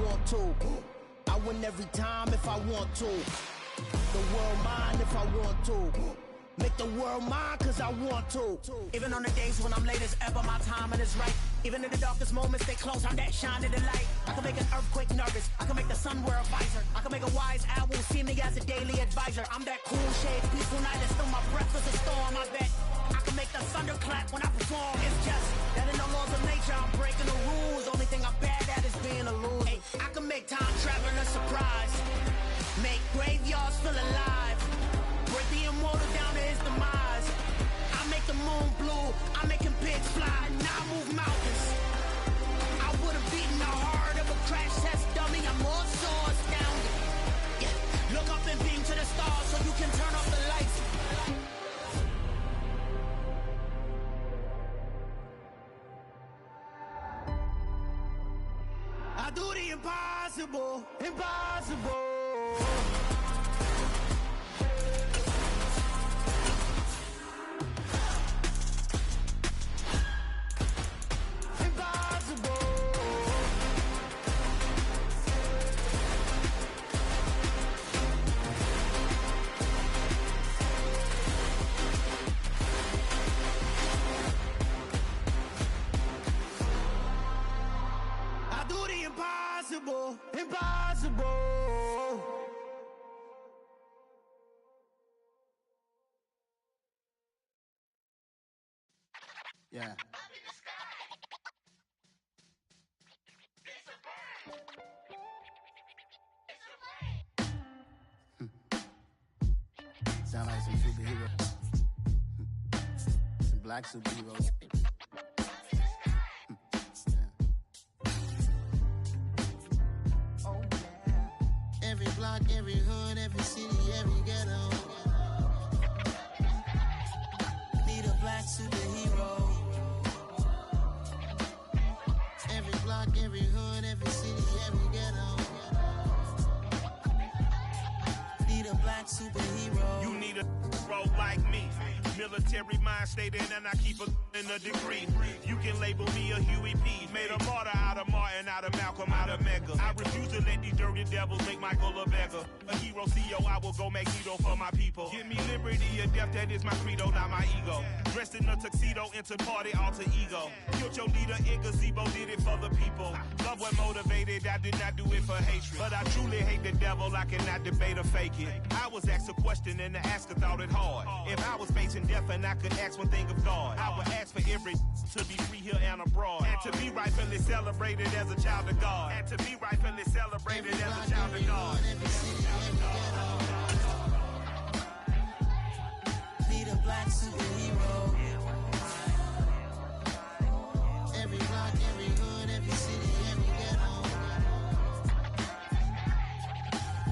want to. I win every time if I want to. The world mine if I want to. Make the world mine cause I want to. Even on the days when I'm late as ever, my timing is right. Even in the darkest moments, stay close, I'm that shining the light. I can make an earthquake nervous, I can make the sun wear a visor. I can make a wise owl see me as a daily advisor. I'm that cool shade, peaceful night, and still my breath is a storm, I bet. I can make the thunder clap when I perform. It's just that in the laws of nature, I'm breaking the rules. Only thing I'm bad at is being a loser. Hey, I can make time traveling a surprise. Make graveyards feel alive. Break the immortal down to his demise. I make the moon blue, I'm making pigs fly. Now I move mountains. I would've beaten the heart of a crash test dummy. I'm more so astounded. Yeah. Look up and beam to the stars so you can turn off the lights. I do the impossible, impossible. Impossible, impossible. Yeah. Sound like some superheroes. Some black superheroes. Every block, every hood, every city, every ghetto. Need a black superhero. Every block, every hood, every city, every ghetto. Need a black superhero. You need a role like me. Military mind stated, and I keep a in a degree. You can label me a Huey P. Made a martyr out of Martin, out of Malcolm, out of Mega. I refuse to let these dirty devils make Michael a beggar. A hero CEO, I will go Magneto for my people. Give me liberty or death, that is my credo, not my ego. Dressed in a tuxedo, into party, alter ego. Killed your leader in gazebo, did it for the people. Love what motivated, I did not do it for hatred. But I truly hate the devil, I cannot debate or fake it. I was asked a question and the asker thought it hard. If I was facing death and I could ask one thing of God, I would ask for every to be free here and abroad, and to be rightfully celebrated as a child of God, and to be rightfully celebrated as a child of God. Need a black superhero. Every block, every hood, every city, every ghetto.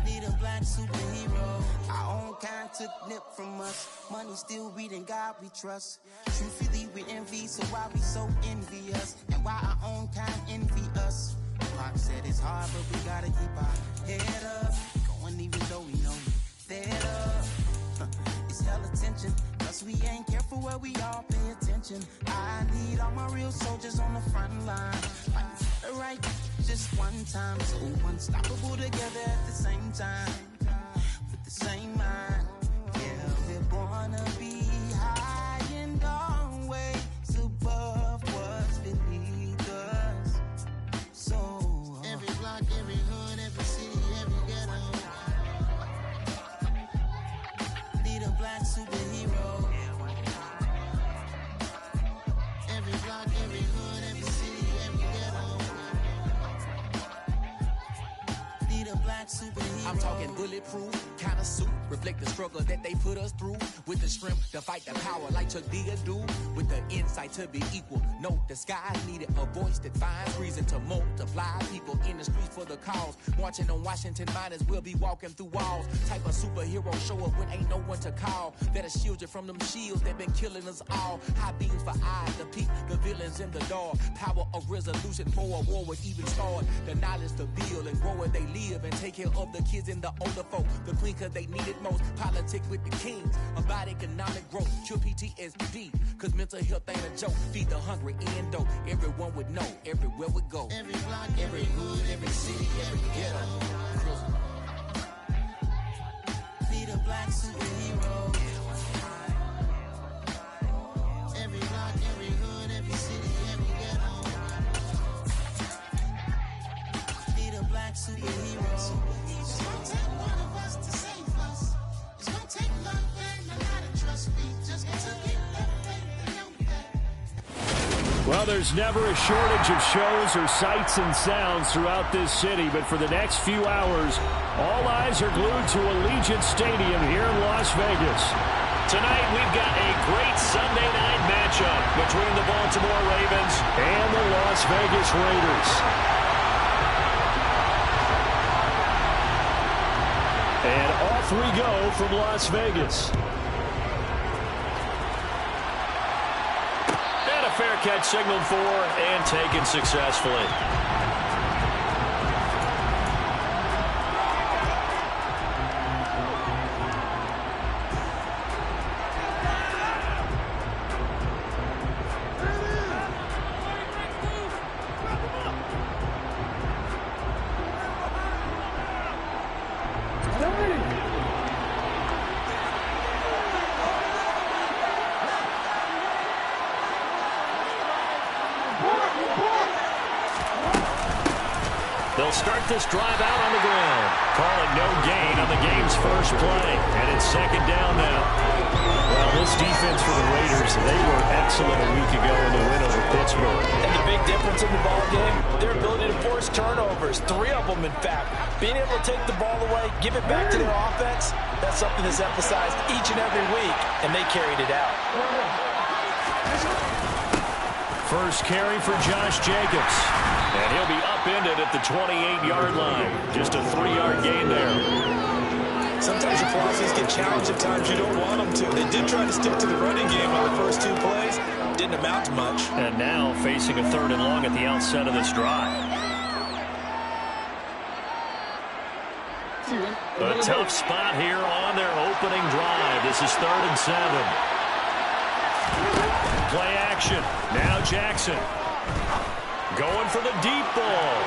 Need a black superhero. Our own kind took nip from us. Money still reading, God we trust. Truthfully we envy, so why we so envious? And why our own kind envy us? Pac said it's hard, but we gotta keep our head up. Going even though we know fed up. It's hella tension, plus we ain't careful where we all pay attention. I need all my real soldiers on the front line. Fighting for the right, just one time. So unstoppable together at the same time. With the same mind. Yeah, we're born to be high and always above what's beneath us. So every block, every hood, every city, every ghetto. Need a black superhero. Every block, every hood, every city, every ghetto. Need a black superhero. I'm talking bulletproof kind of suit, reflect the struggle that they put us through. With the strength to fight the power like Chuck Digger do. With the insight to be equal. No, the sky needed a voice that finds reason to multiply. People in the streets for the cause. Marching on Washington miners will be walking through walls. Type of superhero show up when ain't no one to call. That'll shield you from them shields that been killing us all. High beams for eyes to peep the villains in the dark. Power of resolution for a war would even start. The knowledge to build and grow where they live and take care of the kids and the older folk. The queen cause they needed did most. Politic with the kings about economic growth. Cure PTSD, cause mental health ain't a joke. Feed the hungry, endo. Everyone would know, everywhere we go. Every block, every hood, every city, every ghetto. Be the black superhero. Every block, every hood, every city, every ghetto. Be the black superhero. It's gonna take one of us to save us. It's gonna take love and a lot of trust me. Just to get that faith and know that. Well, there's never a shortage of shows or sights and sounds throughout this city, but for the next few hours, all eyes are glued to Allegiant Stadium here in Las Vegas. Tonight, we've got a great Sunday night matchup between the Baltimore Ravens and the Las Vegas Raiders. And off we go from Las Vegas. And a fair catch signaled for and taken successfully. They'll start this drive out on the ground. Calling no gain on the game's first play. And it's second down now. Well, this defense for the Raiders, they were excellent a week ago in the win over Pittsburgh. And the big difference in the ball game, their ability to force turnovers. 3 of them, in fact. Being able to take the ball away, give it back to their offense, that's something that's emphasized each and every week, and they carried it out. First carry for Josh Jacobs. And he'll be upended at the 28-yard line. Just a 3-yard gain there. Sometimes your philosophies get challenged at times you don't want them to. They did try to stick to the running game on the first 2 plays. Didn't amount to much. And now facing a 3rd and long at the outset of this drive. A tough spot here on their opening drive. This is 3rd and 7. Play action. Now Jackson. Going for the deep ball.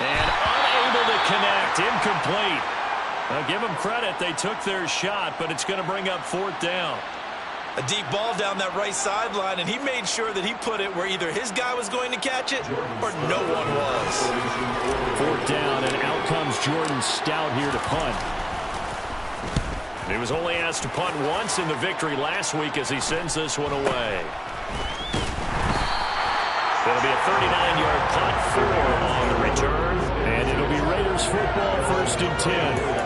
And unable to connect. Incomplete. I'll give them credit. They took their shot, but it's going to bring up 4th down. A deep ball down that right sideline, and he made sure that he put it where either his guy was going to catch it or no one was. 4th down, and out comes Jordan Stout here to punt. He was only asked to punt once in the victory last week as he sends this one away. It'll be a 39-yard punt, 4 on the return, and it'll be Raiders football, 1st and 10.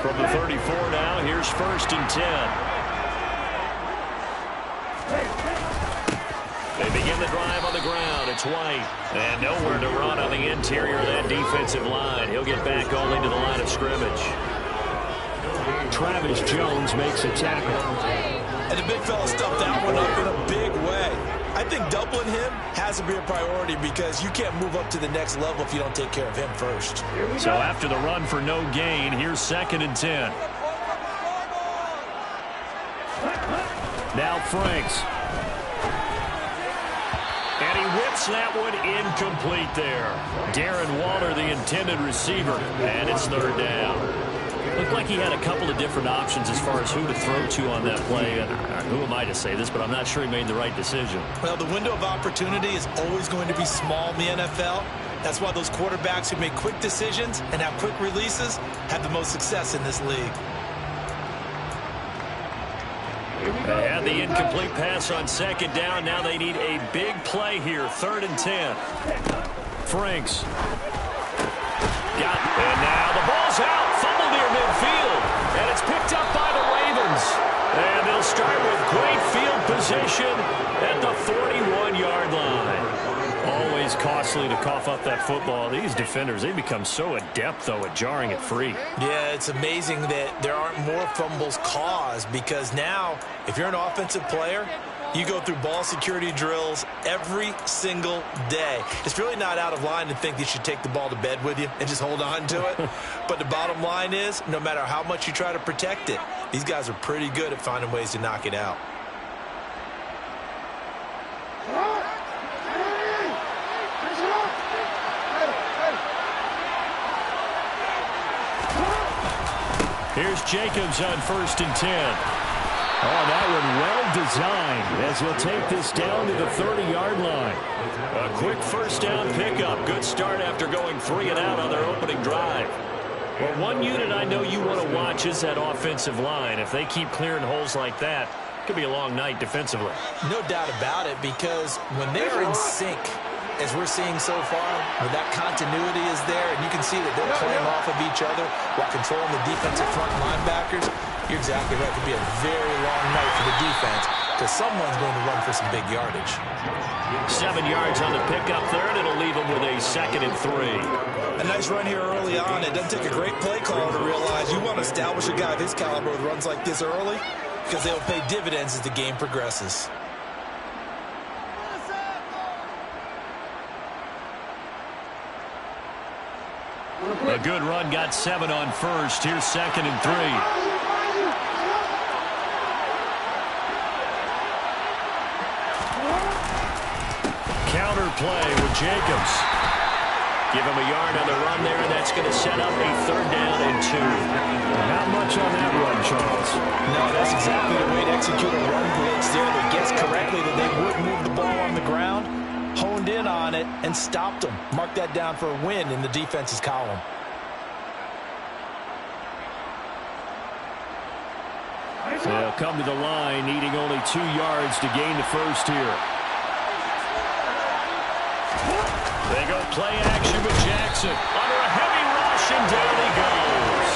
From the 34 now, here's 1st and 10. They begin the drive on the ground. It's White. And nowhere to run on the interior of that defensive line. He'll get back only to the line of scrimmage. Travis Jones makes a tackle. And the big fella stuffed that one up in a big way. I think doubling him has to be a priority because you can't move up to the next level if you don't take care of him first. So after the run for no gain, here's 2nd and 10. Now Franks. And he whips that one incomplete there. Darren Waller, the intended receiver, and it's 3rd down. Looked like he had a couple of different options as far as who to throw to on that play. And who am I to say this, but I'm not sure he made the right decision. Well, the window of opportunity is always going to be small in the NFL. That's why those quarterbacks who make quick decisions and have quick releases have the most success in this league. They had the incomplete pass on 2nd down. Now they need a big play here. 3rd and 10. Franks. Got it. And now the ball's out. Fumble near midfield. And it's picked up by the Ravens. And they'll start with great field position at the 41-yard line. Always is costly to cough up that football. These defenders, they become so adept, though, at jarring it free. Yeah, it's amazing that there aren't more fumbles caused, because now, if you're an offensive player, you go through ball security drills every single day. It's really not out of line to think you should take the ball to bed with you and just hold on to it. But the bottom line is, no matter how much you try to protect it, these guys are pretty good at finding ways to knock it out. Here's Jacobs on 1st and 10. Oh, that one well designed as he'll take this down to the 30-yard line. A quick first down pickup. Good start after going 3 and out on their opening drive. Well, one unit I know you want to watch is that offensive line. If they keep clearing holes like that, it could be a long night defensively. No doubt about it, because when they're in sync, as we're seeing so far, where that continuity is there, and you can see that they're playing off of each other while controlling the defensive front linebackers, you're exactly right. It could be a very long night for the defense, because someone's going to run for some big yardage. 7 yards on the pickup there, and it'll leave them with a 2nd and 3. A nice run here early on. It doesn't take a great play caller to realize you want to establish a guy of his caliber with runs like this early, because they'll pay dividends as the game progresses. A good run, got 7 on 1st. Here's 2nd and 3. Counter play with Jacobs. Give him a yard on the run there, and that's going to set up a 3rd down and 2. Not much on that run, Charles. No, that's exactly the way to execute a run blitz there. They guessed correctly that they would move the ball on the ground, honed in on it, and stopped them. Mark that down for a win in the defense's column. They'll come to the line, needing only 2 yards to gain the first here. They go play action with Jackson. Under a heavy rush, and down he goes.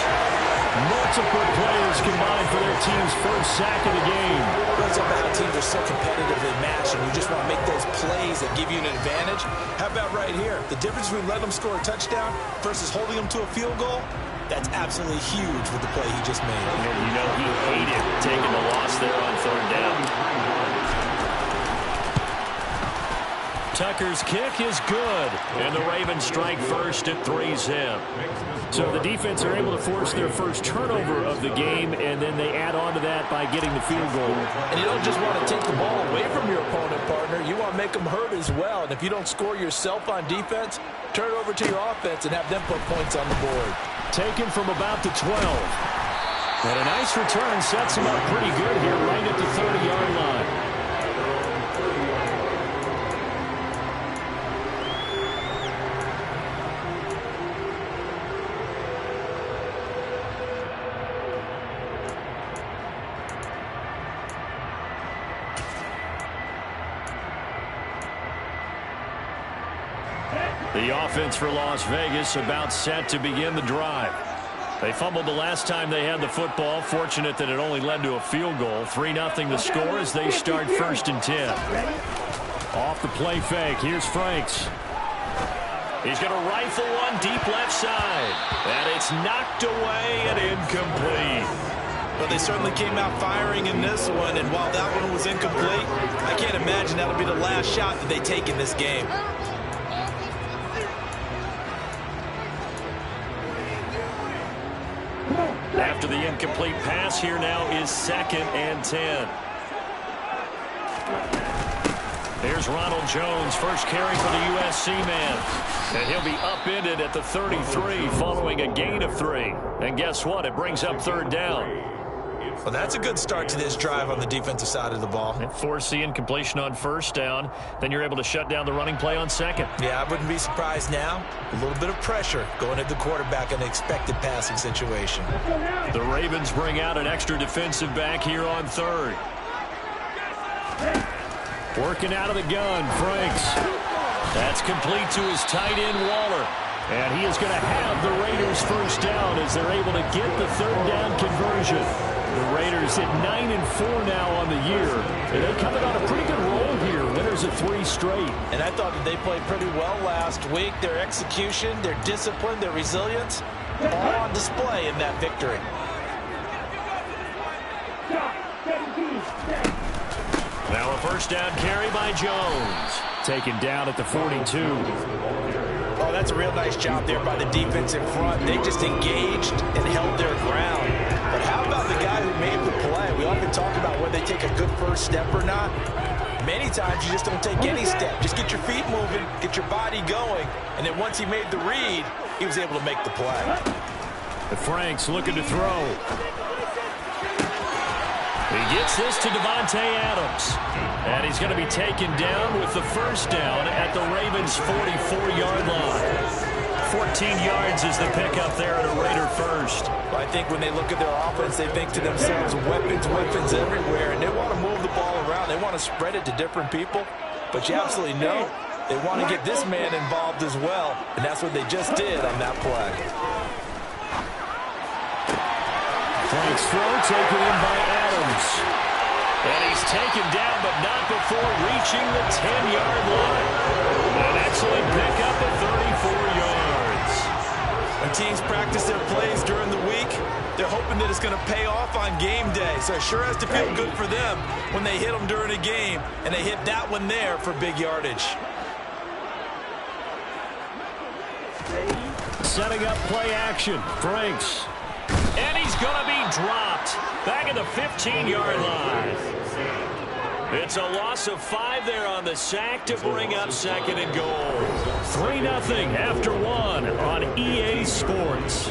Multiple players combined for their team's first sack of the game. Runs up how teams are so competitively matched, and you just want to make those plays that give you an advantage. How about right here? The difference between letting them score a touchdown versus holding them to a field goal, that's absolutely huge with the play he just made. And you know he hated taking the loss there on 3rd down. Tucker's kick is good, and the Ravens strike first at 3-zip. So the defense are able to force their first turnover of the game, and then they add on to that by getting the field goal. And you don't just want to take the ball away from your opponent, partner. You want to make them hurt as well. And if you don't score yourself on defense, turn it over to your offense and have them put points on the board. Taken from about the 12. And a nice return sets him up pretty good here right at the 30-yard line. The offense for Las Vegas about set to begin the drive. They fumbled the last time they had the football. Fortunate that it only led to a field goal. 3-0 the score as they start 1st and 10. Off the play fake. Here's Franks. He's going to rifle one deep left side. And it's knocked away and incomplete. Well, they certainly came out firing in this one, and while that one was incomplete, I can't imagine that'll be the last shot that they take in this game. After the incomplete pass, here now is 2nd and 10. Here's Ronald Jones, first carry for the USC man. And he'll be upended at the 33 following a gain of 3. And guess what? It brings up 3rd down. Well, that's a good start to this drive on the defensive side of the ball. And force the incompletion on 1st down. Then you're able to shut down the running play on 2nd. Yeah, I wouldn't be surprised now. A little bit of pressure going at the quarterback in an expected passing situation. The Ravens bring out an extra defensive back here on 3rd. Working out of the gun, Franks. That's complete to his tight end, Waller. And he is going to have the Raiders first down as they're able to get the 3rd down conversion. The Raiders at 9-4 now on the year. And they're coming on a pretty good roll here. Winners scores of 3 straight. And I thought that they played pretty well last week. Their execution, their discipline, their resilience, all on display in that victory. Now a first down carry by Jones. Taken down at the 42. Oh, that's a real nice job there by the defense in front. They just engaged and held their ground. But how about the guy who made the play? We often talk about whether they take a good first step or not. Many times you just don't take any step. Just get your feet moving, get your body going, and then once he made the read, he was able to make the play. Frank's looking to throw. He gets this to Davante Adams. And he's going to be taken down with the first down at the Ravens' 44-yard line. 14 yards is the pickup there at a Raider first. I think when they look at their offense, they think to themselves, weapons, weapons everywhere, and they want to move the ball around. They want to spread it to different people, but you absolutely know they want to get this man involved as well, and that's what they just did on that play. Frank's throw taken in by Adams. And he's taken down, but not before reaching the 10-yard line. An excellent pickup of 34 yards. When teams practice their plays during the week, they're hoping that it's going to pay off on game day. So it sure has to feel good for them when they hit them during a game, and they hit that one there for big yardage. Setting up play action. Franks. And he's going to be dropped back at the 15-yard line. It's a loss of 5 there on the sack to bring up second and goal. 3-0 after 1 on EA Sports.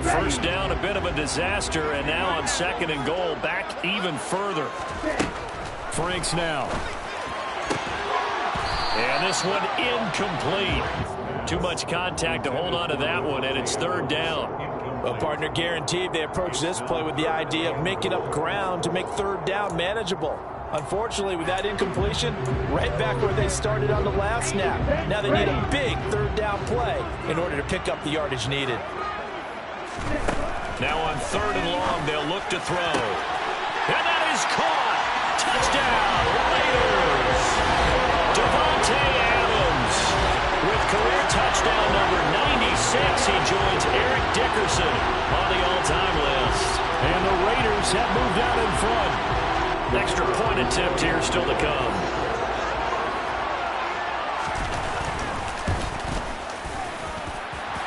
First down, a bit of a disaster, and now on second and goal, back even further. Franks now. And this one incomplete. Too much contact to hold on to that one, and it's third down. Well, partner, guaranteed they approach this play with the idea of making up ground to make third down manageable. Unfortunately, with that incompletion, right back where they started on the last snap. Now they need a big third down play in order to pick up the yardage needed. Now on third and long, they'll look to throw. And that is caught. Touchdown, Raiders. Davante Adams with career touchdown number 96. He joins Eric Dickerson on the all-time list. And the Raiders have moved out in front. Extra point attempt here still to come.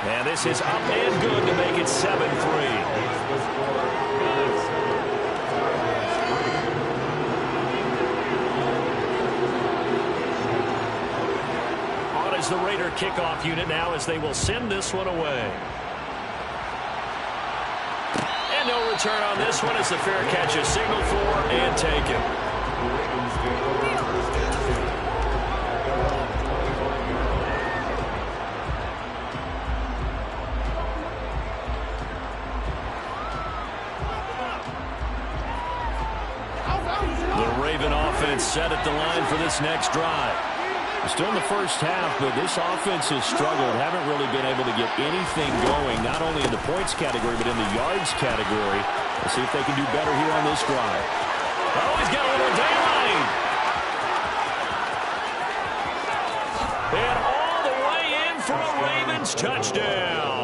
And this is up and good to make it 7-3. On is the Raider kickoff unit now as they will send this one away. And no return on this one as the fair catch is signaled for and taken. Set at the line for this next drive. Still in the first half, but this offense has struggled. Haven't really been able to get anything going, not only in the points category, but in the yards category. Let's see if they can do better here on this drive. Oh, he's got a little daylight. And all the way in for a Ravens touchdown.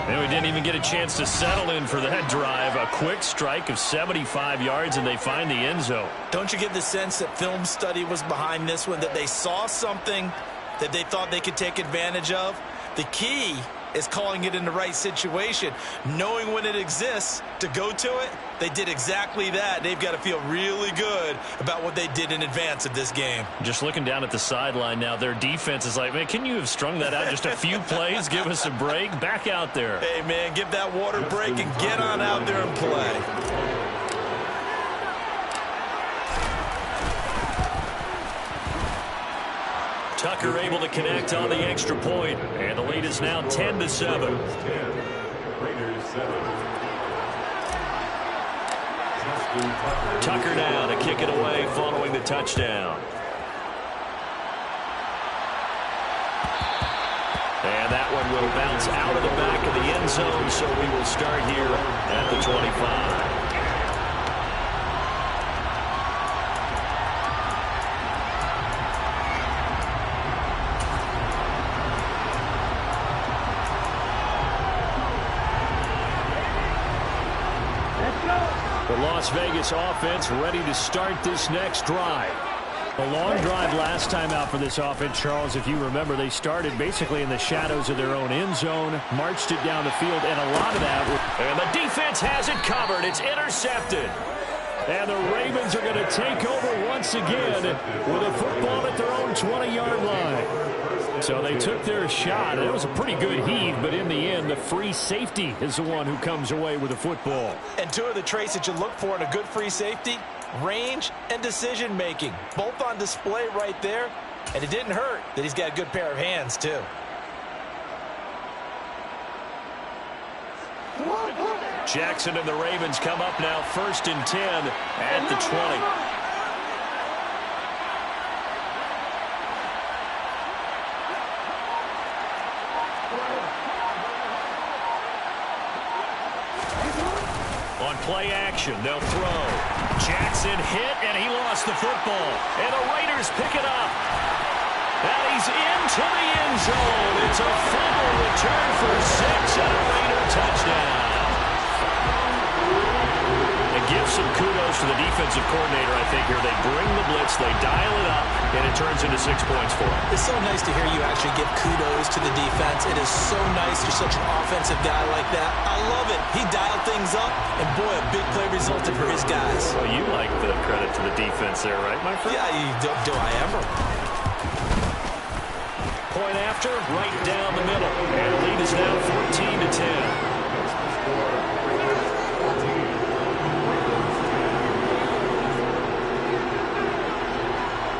And we didn't even get a chance to settle in for that drive. A quick strike of 75 yards, and they find the end zone. Don't you get the sense that film study was behind this one, that they saw something that they thought they could take advantage of? The key is calling it in the right situation, knowing when it exists to go to it. They did exactly that. They've got to feel really good about what they did in advance of this game. Just looking down at the sideline now, their defense is like, man, can you have strung that out just a few plays? Give us a break. Back out there. Hey, man, give that water break and get on out there and play. Tucker able to connect on the extra point, and the lead is now 10-7. Tucker now to kick it away following the touchdown. And that one will bounce out of the back of the end zone, so we will start here at the 25. The Las Vegas offense ready to start this next drive. A long drive last time out for this offense, Charles. If you remember, they started basically in the shadows of their own end zone, marched it down the field, and a lot of that. And the defense has it covered. It's intercepted. And the Ravens are going to take over once again with a football at their own 20-yard line. So they took their shot. It was a pretty good heave, but in the end, the free safety is the one who comes away with the football. And two of the traits that you look for in a good free safety, range and decision-making, both on display right there. And it didn't hurt that he's got a good pair of hands, too. Jackson and the Ravens come up now 1st and 10 at the 20. Play action, they'll throw. Jackson hit, and he lost the football. And the Raiders pick it up. And he's into the end zone. It's a fumble return for 6 and a Raider touchdown. And give some kudos to the defensive coordinator, I think, here. They bring the blitz, they dial it up, and it turns into 6 points for them. It's so nice to hear you actually give kudos to the defense. It is so nice you're such an offensive guy like that. I love it. He dialed things up, and boy, a big play resulted for his guys. Well, you like the credit to the defense there, right, my friend? Yeah, do I ever? Point after, right down the middle. And the lead is now 14-10.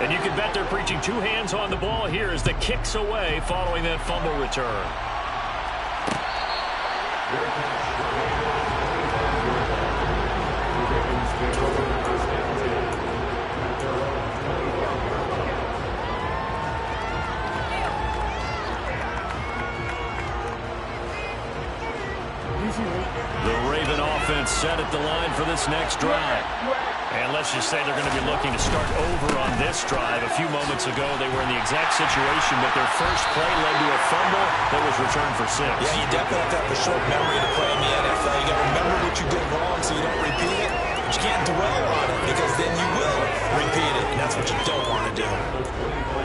And you can bet they're preaching 2 hands on the ball here as the kick's away following that fumble return. The Raven offense set at the line for this next drive. And let's just say they're going to be looking to start over on this drive. A few moments ago, they were in the exact situation, but their first play led to a fumble that was returned for 6. Yeah, you definitely have to have a short memory to play in the NFL. You got to remember what you did wrong so you don't repeat it. But you can't dwell on it because then you will repeat it, and that's what you don't want to do.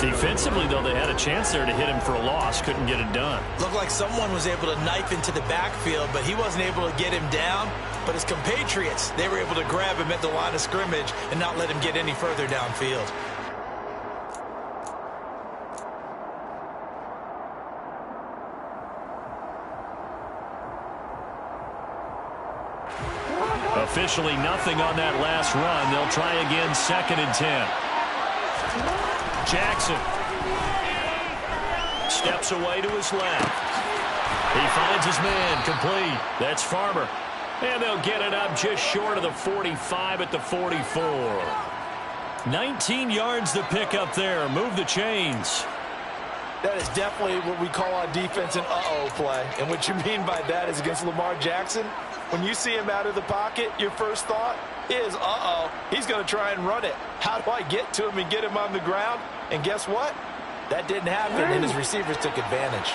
Defensively, though, they had a chance there to hit him for a loss. Couldn't get it done. Looked like someone was able to knife into the backfield, but he wasn't able to get him down. But his compatriots, they were able to grab him at the line of scrimmage and not let him get any further downfield. Officially nothing on that last run. They'll try again 2nd and 10. Jackson steps away to his left. He finds his man complete. That's Farmer. And they'll get it up just short of the 45 at the 44. 19 yards to pick up there. Move the chains. That is definitely what we call on defense an uh-oh play. And what you mean by that is against Lamar Jackson, when you see him out of the pocket, your first thought is, uh-oh, he's going to try and run it. How do I get to him and get him on the ground? And guess what? That didn't happen, and his receivers took advantage.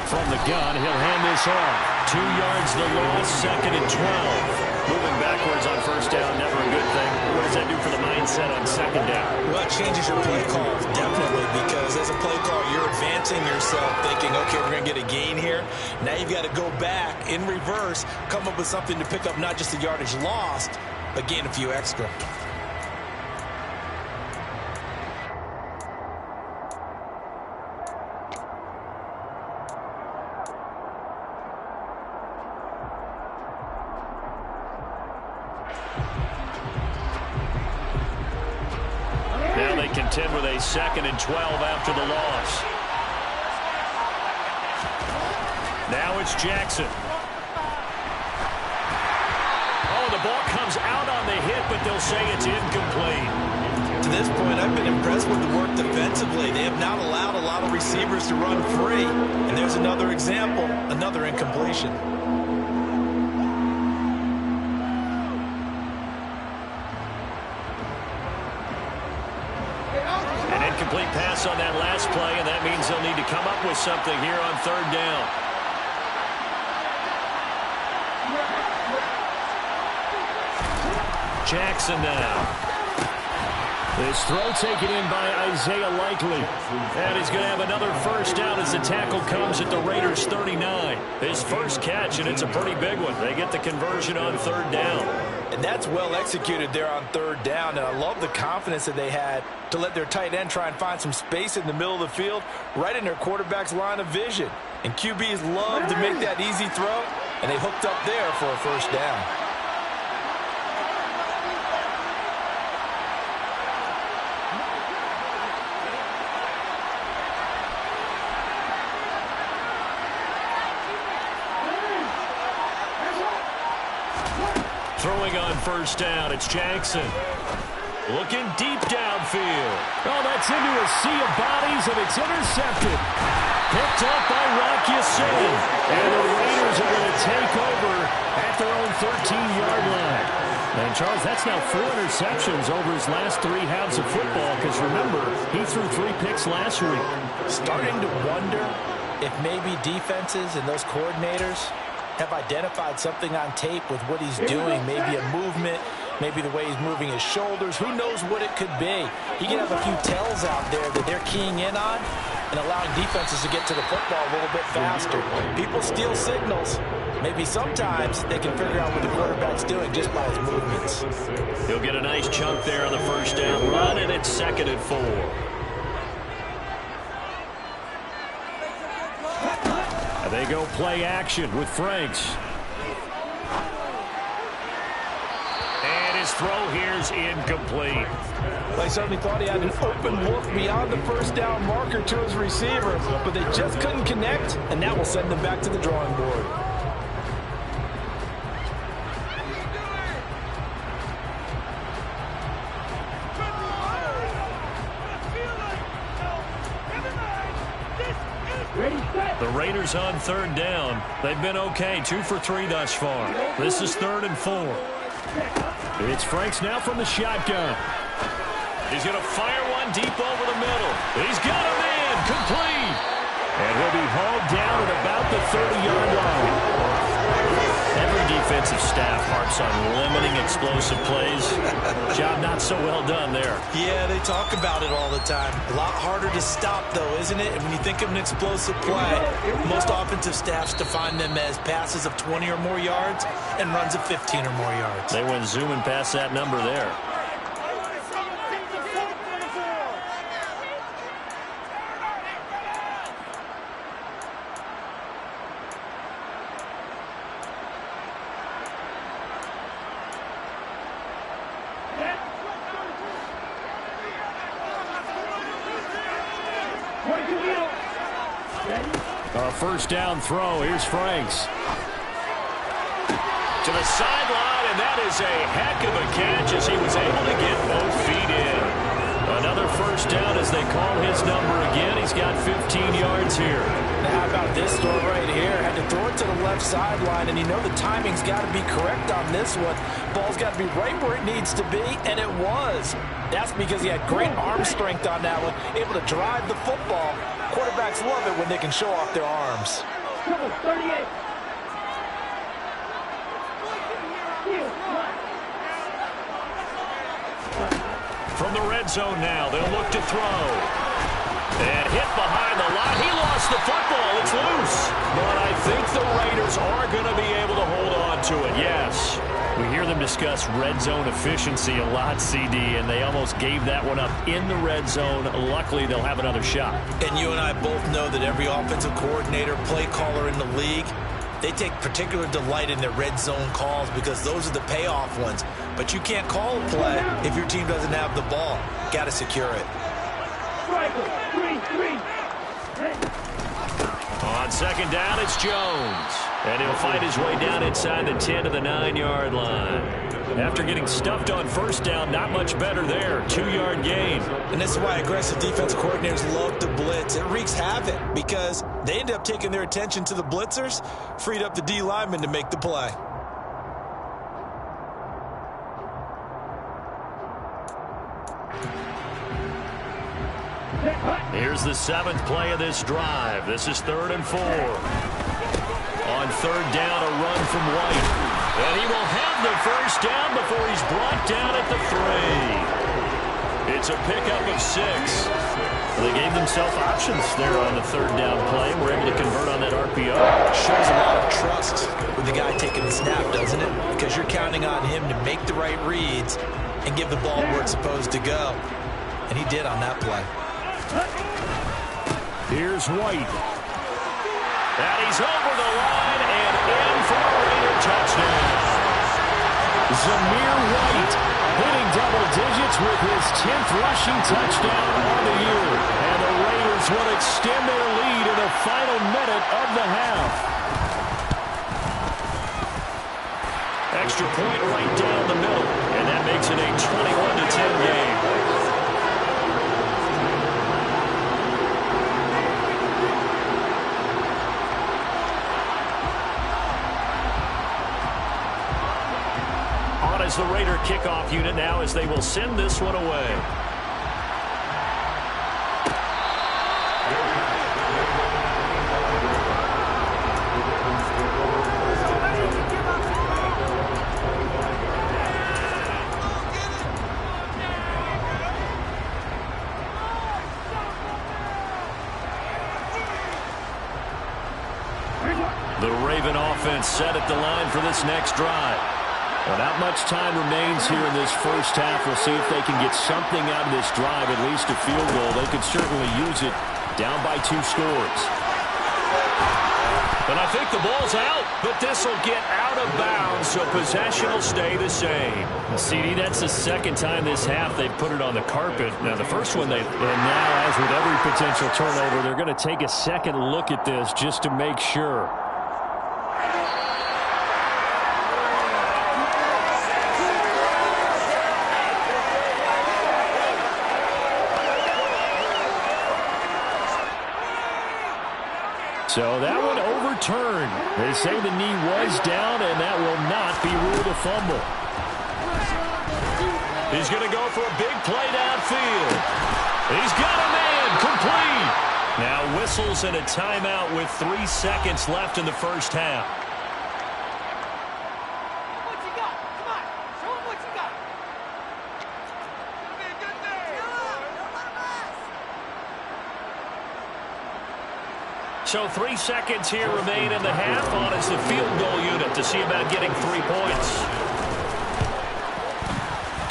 From the gun, he'll hand this off. 2 yards the loss, 2nd and 12. Moving backwards on 1st down, never a good thing. What does that do for the mindset on 2nd down? Well, it changes your play call, definitely, because as a play call, you're advancing yourself, thinking, okay, we're going to get a gain here. Now you've got to go back in reverse, come up with something to pick up not just the yardage lost, but gain a few extra. contend with a 2nd and 12 after the loss. Now it's Jackson. Oh, the ball comes out on the hit, but they'll say it's incomplete. To this point, I've been impressed with the work defensively. They have not allowed a lot of receivers to run free. And there's another example, another incompletion. An incomplete pass on that last play, and that means they'll need to come up with something here on 3rd down. Jackson now. This throw taken in by Isaiah Likely. And he's going to have another first down as the tackle comes at the Raiders' 39. His first catch, and it's a pretty big one. They get the conversion on 3rd down. And that's well executed there on 3rd down. And I love the confidence that they had to let their tight end try and find some space in the middle of the field, right in their quarterback's line of vision. And QBs love to make that easy throw, and they hooked up there for a first down. Throwing on first down, it's Jackson. Looking deep downfield. Oh, that's into a sea of bodies, and it's intercepted. Picked up by Rock Ya-Sin. And the Raiders are going to take over at their own 13-yard line. And, Charles, that's now 4 interceptions over his last 3 halves of football, because, remember, he threw 3 picks last week. Starting to wonder if maybe defenses and those coordinators have identified something on tape with what he's doing, maybe a movement, maybe the way he's moving his shoulders. Who knows what it could be? He can have a few tells out there that they're keying in on and allowing defenses to get to the football a little bit faster. People steal signals. Maybe sometimes they can figure out what the quarterback's doing just by his movements. He'll get a nice chunk there on the first down run, and it's 2nd and 4. They go play action with Franks. And his throw here's incomplete. I certainly thought he had an open look beyond the first down marker to his receiver, but they just couldn't connect, and that will send them back to the drawing board. The Raiders on 3rd down. They've been okay, 2 for 3 thus far. This is 3rd and 4. It's Franks now from the shotgun. He's going to fire one deep over the middle. He's got a man, complete. And he'll be hauled down at about the 30-yard line. Every defensive staff harps on limiting explosive plays. Job not so well done there. Yeah, they talk about it all the time. A lot harder to stop, though, isn't it? And when you think of an explosive play, most offensive staffs define them as passes of 20 or more yards and runs of 15 or more yards. They went zooming past that number there. A first down throw. Here's Franks. To the sideline, and that is a heck of a catch as he was able to get both feet in. Another first down as they call his number again. He's got 15 yards here. Now, how about this throw right here? Had to throw it to the left sideline, and you know the timing's got to be correct on this one. Ball's got to be right where it needs to be, and it was. That's because he had great arm strength on that one, able to drive the football. Quarterbacks love it when they can show off their arms. 38. From the red zone now, they'll look to throw. And hit behind the line. He lost the football. It's loose. But I think the Raiders are going to be able to hold on to it, yes. We hear them discuss red zone efficiency a lot, CD, and they almost gave that one up in the red zone. Luckily, they'll have another shot. And you and I both know that every offensive coordinator, play caller in the league, they take particular delight in their red zone calls because those are the payoff ones. But you can't call a play if your team doesn't have the ball. Got to secure it. On second down, it's Jones. And he'll fight his way down inside the 10 to the 9-yard line. After getting stuffed on first down, not much better there. 2-yard gain. And this is why aggressive defensive coordinators love to blitz. It wreaks havoc because they end up taking their attention to the blitzers, freed up the D lineman to make the play. Here's the 7th play of this drive. This is 3rd and 4. On 3rd down, a run from White. And he will have the first down before he's brought down at the 3. It's a pickup of 6. They gave themselves options there on the 3rd down play. We're able to convert on that RPO. Shows a lot of trust with the guy taking the snap, doesn't it? Because you're counting on him to make the right reads and give the ball where it's supposed to go. And he did on that play. Here's White. And he's over the line and in for a Raider touchdown. Zamir White hitting double digits with his 10th rushing touchdown on the year. And the Raiders will extend their lead in the final minute of the half. Extra point right down the middle. And that makes it a 21-10 game. As the Raider kickoff unit now as they will send this one away. The Raven offense set at the line for this next drive. Well, not much time remains here in this first half. We'll see if they can get something out of this drive, at least a field goal. They could certainly use it down by 2 scores. And I think the ball's out, but this will get out of bounds, so possession will stay the same. CD, that's the 2nd time this half they've put it on the carpet. Now, the first one and now, as with every potential turnover, they're going to take a second look at this just to make sure. So that one overturned. They say the knee was down, and that will not be ruled a fumble. He's going to go for a big play downfield. He's got a man, complete. Now whistles and a timeout with 3 seconds left in the first half. What you got? Come on, show him what you got. So 3 seconds here remain in the half on as the field goal unit to see about getting 3 points.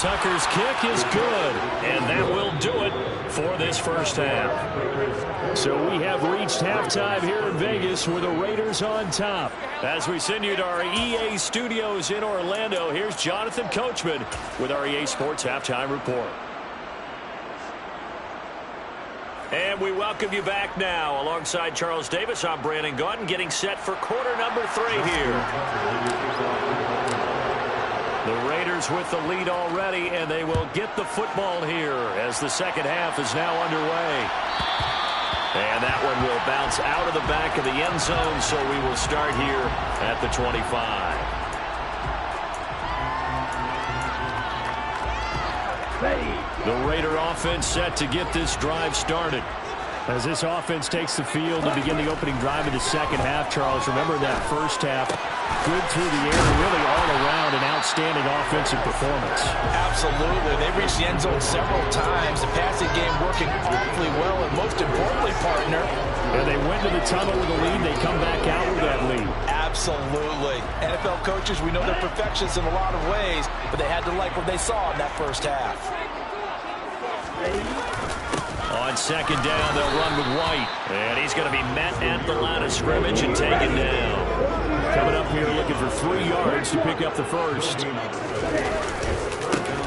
Tucker's kick is good, and that will do it for this first half. So we have reached halftime here in Vegas with the Raiders on top. As we send you to our EA studios in Orlando, here's Jonathan Coachman with our EA Sports Halftime Report. And we welcome you back now. Alongside Charles Davis, I'm Brandon Gaudin, getting set for quarter number 3 here. The Raiders with the lead already, and they will get the football here as the second half is now underway. And that one will bounce out of the back of the end zone, so we will start here at the 25. The Raider offense set to get this drive started. As this offense takes the field to begin the opening drive of the second half, Charles, remember that first half, good through the air, really all around an outstanding offensive performance. Absolutely. They reached the end zone several times. The passing game working awfully well, and most importantly, partner. And they went to the tunnel with a lead. They come back out with that lead. Absolutely. NFL coaches, we know they're perfectionists in a lot of ways, but they had to like what they saw in that first half. On second down, they'll run with White. And he's going to be met at the line of scrimmage and taken down. Coming up here looking for 3 yards to pick up the first.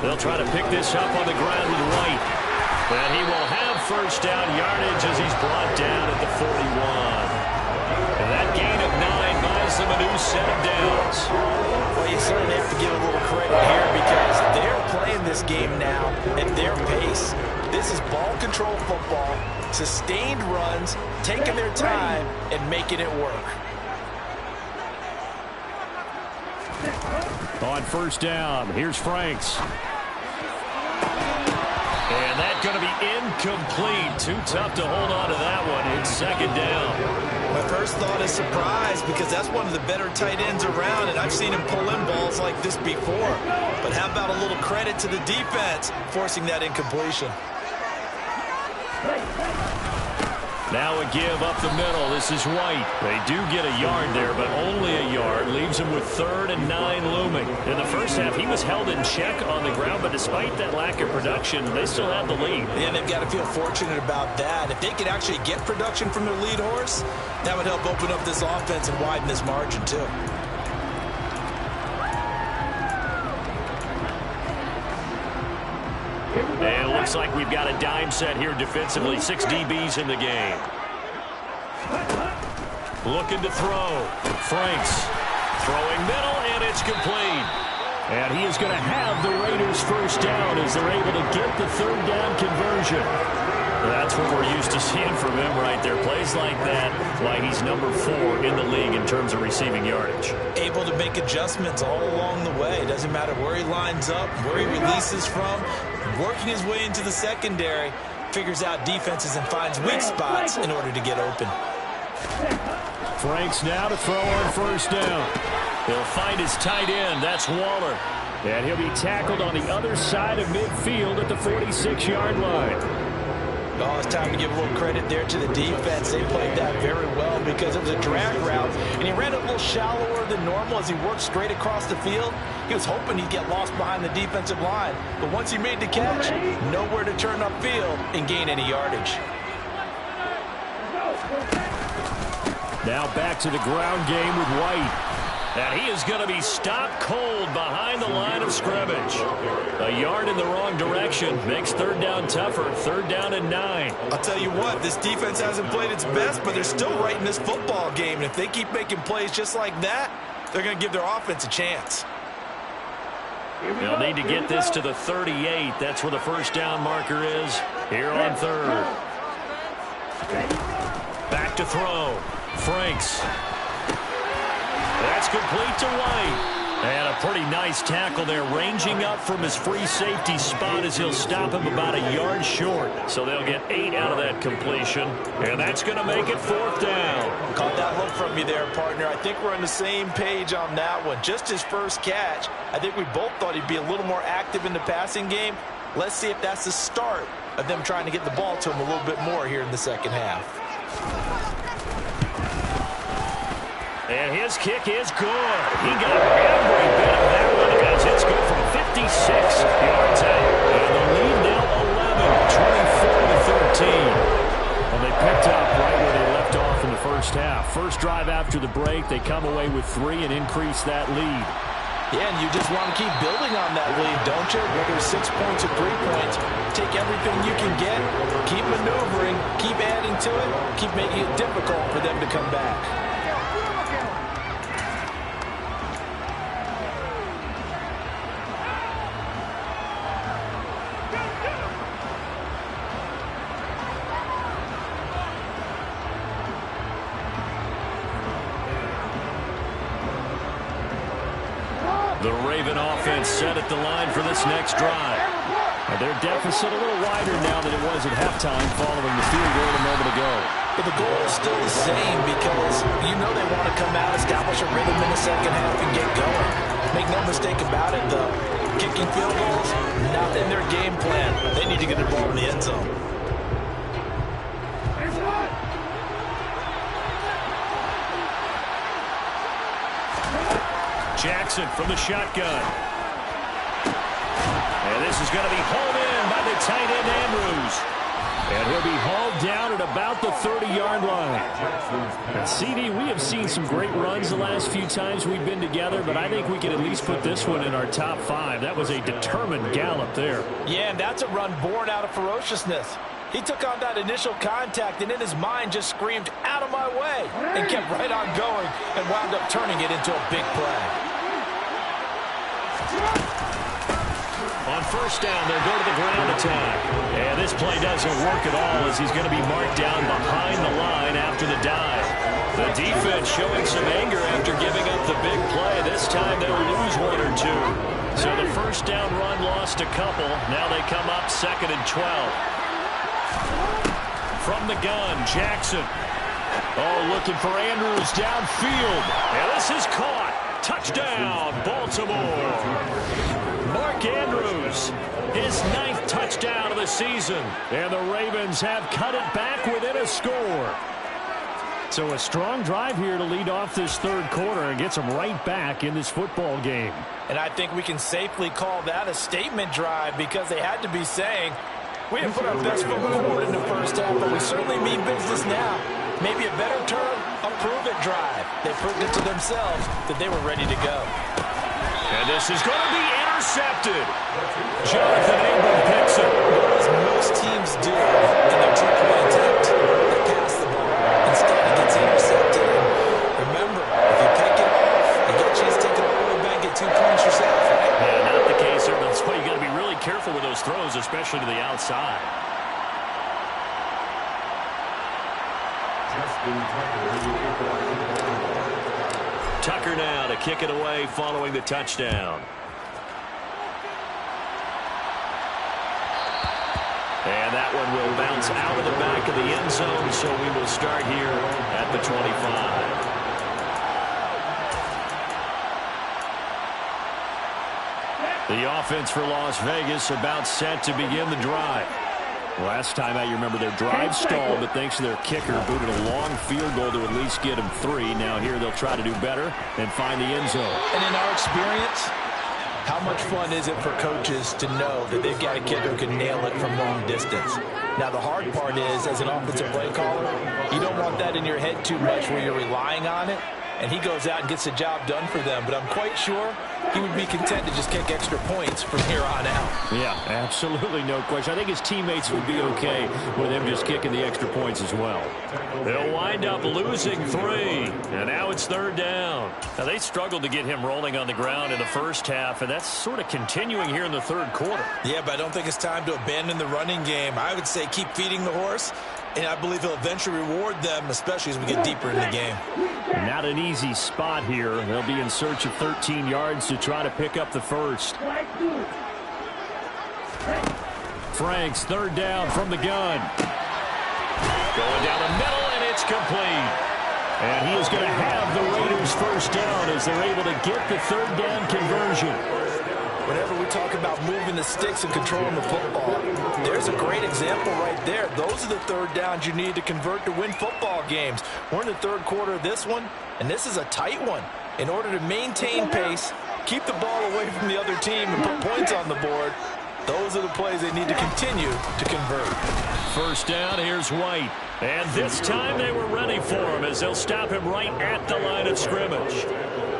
They'll try to pick this up on the ground with White. And he will have first down yardage as he's brought down at the 41. And that gain of 9 buys them a new set of downs. Well, you certainly have to give a little credit here because they're playing this game now at their pace. This is ball control football, sustained runs, taking their time and making it work. On first down, here's Franks. And that's going to be incomplete. Too tough to hold on to that one. It's second down. My first thought is surprise because that's one of the better tight ends around, and I've seen him pull in balls like this before. But how about a little credit to the defense forcing that incompletion? Now a give up the middle. This is White. They do get a yard there, but only a yard. Leaves him with 3rd and 9 looming. In the first half, he was held in check on the ground, but despite that lack of production, they still have the lead. And they've got to feel fortunate about that. If they could actually get production from their lead horse, that would help open up this offense and widen this margin, too. And it looks like we've got a dime set here defensively. 6 DBs in the game. Looking to throw. Franks throwing middle, and it's complete. And he is going to have the Raiders first down as they're able to get the 3rd down conversion. That's what we're used to seeing from him right there. Plays like that, why he's number 4 in the league in terms of receiving yardage. Able to make adjustments all along the way. Doesn't matter where he lines up, where he releases from. Working his way into the secondary, figures out defenses and finds weak spots in order to get open. Franks now to throw on first down. He'll find his tight end. That's Waller. And he'll be tackled on the other side of midfield at the 46-yard line. Oh, it's time to give a little credit there to the defense. They played that very well because it was a drag route, and he ran a little shallower than normal as he worked straight across the field. He was hoping he'd get lost behind the defensive line, but once he made the catch, nowhere to turn upfield and gain any yardage. Now back to the ground game with White. And he is going to be stopped cold behind the line of scrimmage. A yard in the wrong direction makes 3rd down tougher. 3rd down and 9. I'll tell you what, this defense hasn't played its best, but they're still right in this football game. And if they keep making plays just like that, they're going to give their offense a chance. They'll need to get this to the 38. That's where the first down marker is here on 3rd. Back to throw. Franks. That's complete to White. And a pretty nice tackle there, ranging up from his free safety spot as he'll stop him about a yard short. So they'll get 8 out of that completion, and that's going to make it 4th down. Caught that look from you there, partner. I think we're on the same page on that one. Just his first catch, I think we both thought he'd be a little more active in the passing game. Let's see if that's the start of them trying to get the ball to him a little bit more here in the second half. And his kick is good. He got every bit of that one as it's good from 56 yards out. And the lead now 11, 24-13. Well, they picked up right where they left off in the first half. First drive after the break, they come away with 3 and increase that lead. Yeah, and you just want to keep building on that lead, don't you? Whether it's 6 points or 3 points, take everything you can get, keep maneuvering, keep adding to it, keep making it difficult for them to come back. The Raven offense set at the line for this next drive. Their deficit a little wider now than it was at halftime following the field goal a moment ago. But the goal is still the same because you know they want to come out, establish a rhythm in the second half, and get going. Make no mistake about it, though. Kicking field goals, not in their game plan. They need to get the ball in the end zone. Jackson from the shotgun. And this is going to be hauled in by the tight end, Andrews. And he'll be hauled down at about the 30-yard line. And CD, we have seen some great runs the last few times we've been together, but I think we can at least put this one in our top 5. That was a determined gallop there. Yeah, and that's a run born out of ferociousness. He took on that initial contact and in his mind just screamed, "Out of my way," and kept right on going and wound up turning it into a big play. On first down, they'll go to the ground attack. And this play doesn't work at all as he's going to be marked down behind the line after the dive. The defense showing some anger after giving up the big play. This time they'll lose 1 or 2. So the first down run lost a couple. Now they come up 2nd and 12. From the gun, Jackson. Oh, looking for Andrews downfield. And this is caught. Touchdown, Baltimore. Mark Andrews, his 9th touchdown of the season. And the Ravens have cut it back within a score. So a strong drive here to lead off this third quarter and gets them right back in this football game. And I think we can safely call that a statement drive because they had to be saying, we didn't put our best foot forward in the first half, but we certainly mean business now. Maybe a better term, a prove-it drive. They proved it to themselves that they were ready to go. And this is going to be intercepted. Jonathan Abram picks it. What does most teams do in their two-point attempt? They pass the ball. Instead, it gets intercepted. And remember, if you pick it off, you get a chance to take it all the way back, get 2 points yourself, right? Yeah, not the case here. That's why you got to be really careful with those throws, especially to the outside. Tucker now to kick it away following the touchdown. And that one will bounce out of the back of the end zone, so we will start here at the 25. The offense for Las Vegas about set to begin the drive. Last time out, you remember their drive stalled, but thanks to their kicker, booted a long field goal to at least get them 3. Now here they'll try to do better and find the end zone. And in our experience, how much fun is it for coaches to know that they've got a kicker who can nail it from long distance? Now, the hard part is, as an offensive play caller, you don't want that in your head too much where you're relying on it, and he goes out and gets the job done for them. But I'm quite sure he would be content to just kick extra points from here on out. Yeah, absolutely no question. I think his teammates would be okay with him just kicking the extra points as well. They'll wind up losing 3, and now it's 3rd down. Now, they struggled to get him rolling on the ground in the first half, and that's sort of continuing here in the third quarter. Yeah, but I don't think it's time to abandon the running game. I would say keep feeding the horse, and I believe he'll eventually reward them, especially as we get deeper in the game. Not an easy spot here. They'll be in search of 13 yards to try to pick up the first. Franks, 3rd down from the gun. Going down the middle, and it's complete. And he is going to have the Raiders first down as they're able to get the 3rd down conversion. Whenever we talk about moving the sticks and controlling the football, there's a great example right there. Those are the 3rd downs you need to convert to win football games. We're in the 3rd quarter of this one, and this is a tight one. In order to maintain pace, keep the ball away from the other team, and put points on the board, those are the plays they need to continue to convert. First down, here's White. And this time they were ready for him as they'll stop him right at the line of scrimmage.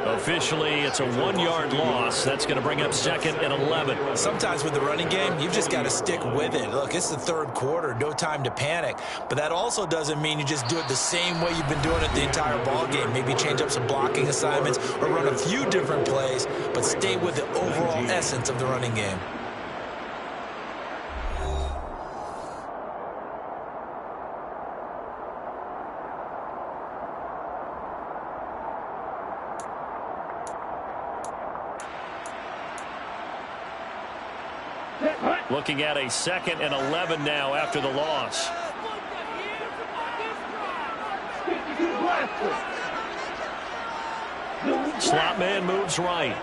Officially, it's a 1-yard loss. That's going to bring up 2nd and 11. Sometimes with the running game, you've just got to stick with it. Look, it's the 3rd quarter, no time to panic. But that also doesn't mean you just do it the same way you've been doing it the entire ball game. Maybe change up some blocking assignments or run a few different plays, but stay with the overall essence of the running game. Looking at a 2nd and 11 now after the loss. Slot man moves right.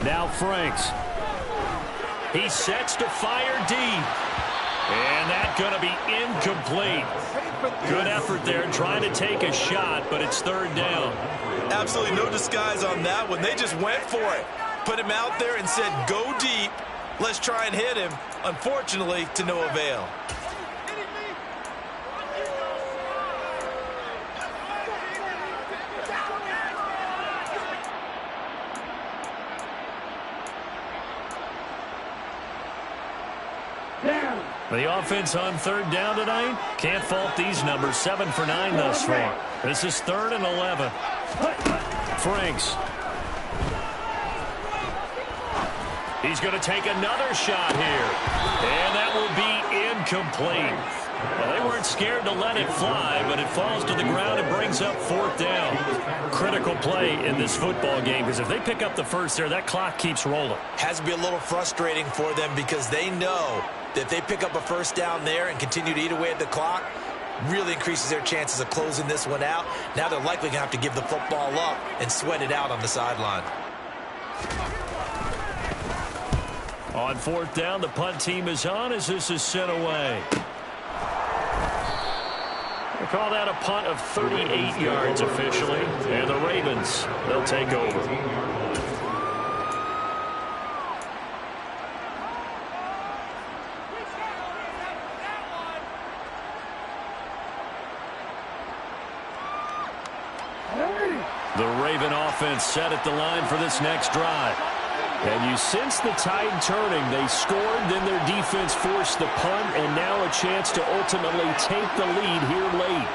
Now Franks. He sets to fire deep. And that's going to be incomplete. Good effort there trying to take a shot, but it's third down. Absolutely no disguise on that one. They just went for it. Put him out there and said, go deep. Let's try and hit him. Unfortunately, to no avail. The offense on third down tonight, can't fault these numbers. 7 for 9 thus far. This is 3rd and 11. Franks. He's going to take another shot here. And that will be incomplete. Well, they weren't scared to let it fly, but it falls to the ground and brings up 4th down. Critical play in this football game, because if they pick up the first there, that clock keeps rolling. Has to be a little frustrating for them because they know that if they pick up a first down there and continue to eat away at the clock, really increases their chances of closing this one out. Now they're likely going to have to give the football up and sweat it out on the sideline. On 4th down, the punt team is on as this is sent away. They call that a punt of 38 yards officially. And the Ravens, they'll take over. The Raven offense set at the line for this next drive. And you sense the tide turning. They scored, then their defense forced the punt, and now a chance to ultimately take the lead here late.